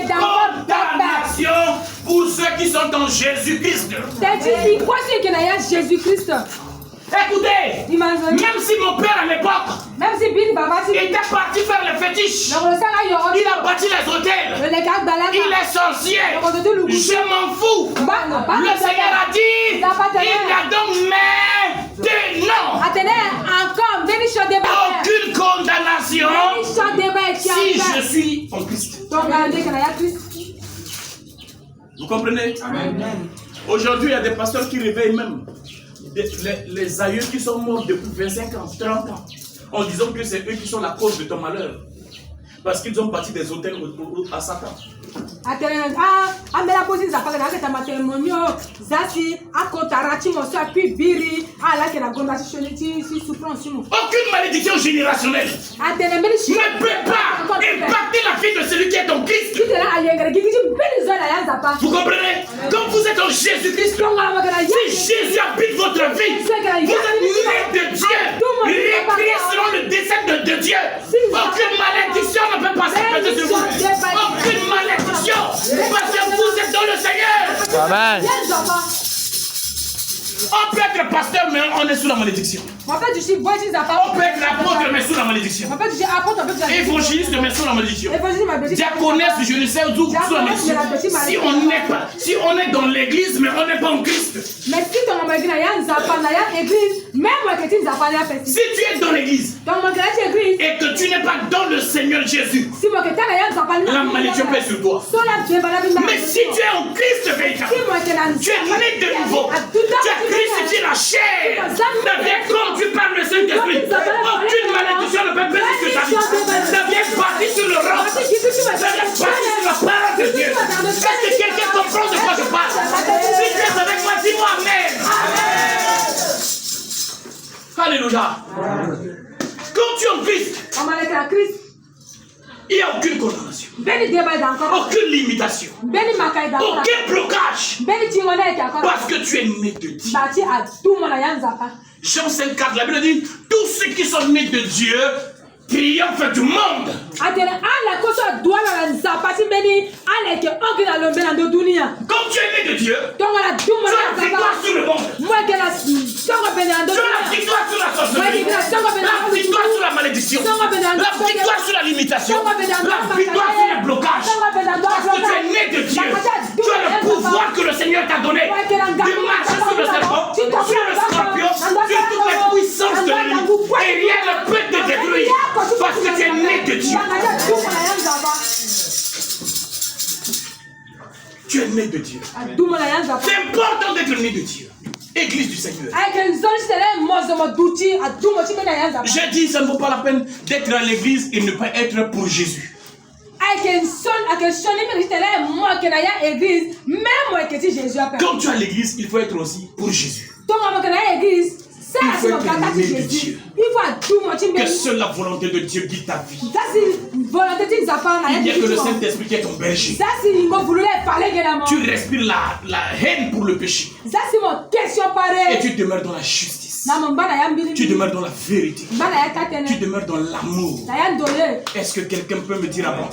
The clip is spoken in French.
condamnation pour ceux qui sont en Jésus-Christ. Écoutez, même si mon père à l'époque était parti faire les fétiches, il a bâti les hôtels, il est sorcier, je m'en fous. Le Seigneur a dit, il y a donc maintenant aucune condamnation si je suis en Christ. Vous comprenez? Amen. Aujourd'hui, il y a des pasteurs qui réveillent même les aïeux qui sont morts depuis 25 ans, 30 ans, en disant que c'est eux qui sont la cause de ton malheur. Parce qu'ils ont bâti des hôtels à Satan. Aucune malédiction générationnelle ne peut pas impacter la vie de celui qui est en Christ. Vous comprenez? Quand vous êtes en Jésus-Christ, si Jésus habite votre vie, vous êtes né de Dieu, récréé selon le dessein de Dieu. Aucune malédiction ne peut pas s'appeler sur vous. Aucune malédiction, parce que vous êtes dans le Seigneur. Amen. On peut être pasteur, mais on est sous la malédiction. On peut être apôtre, mais sous la malédiction. Évangéliste, mais sous la malédiction. Diaconesse, je ne sais où, sous la malédiction. Si on est dans l'église, mais on n'est pas en Christ. Si tu es dans l'église et que tu n'es pas dans le Seigneur Jésus, la malédiction pèse sur toi. Mais si tu es en Christ véritable, tu es né de nouveau, tu as crucifié la chair, deviens comme tu parles le Saint-Esprit. Aucune malédiction ne peut peser sur ta vie. Deviens bâti sur le roc, deviens bâti sur la parole de Dieu. Est-ce que quelqu'un comprend de quoi je parle? Si tu es avec moi, dis-moi Amen. Alléluia. Quand tu es en Christ, il n'y a aucune condamnation, aucune limitation, aucun blocage, parce que tu es né de Dieu. Jean 5,4, la Bible dit, tous ceux qui sont nés de Dieu triomphent du monde. Quand tu es né de Dieu, tu as la victoire sur le monde. Tu as la victoire sur la sorcellerie, la victoire sur la malédiction, la victoire sur la limitation, la victoire sur les blocages. Parce que tu es né de Dieu. Tu as le pouvoir que le Seigneur t'a donné de marcher sur le serpent, sur le scorpion, sur toutes les puissances de l'ennemi. Et rien ne peut te détruire parce que tu es né de Dieu. Tu es né de Dieu. C'est important d'être né de Dieu. Église du Seigneur. J'ai dit, ça ne vaut pas la peine d'être à l'église et ne pas être pour Jésus. Quand tu es à l'église, il faut être aussi pour Jésus. Il faut être aimé de Dieu. Que seule la volonté de Dieu guide ta vie. Il n'y a que le Saint-Esprit qui est ton berger. Tu respires la haine pour le péché. Et tu demeures dans la justice. Tu demeures dans la vérité. Tu demeures dans l'amour. Est-ce que quelqu'un peut me dire avant?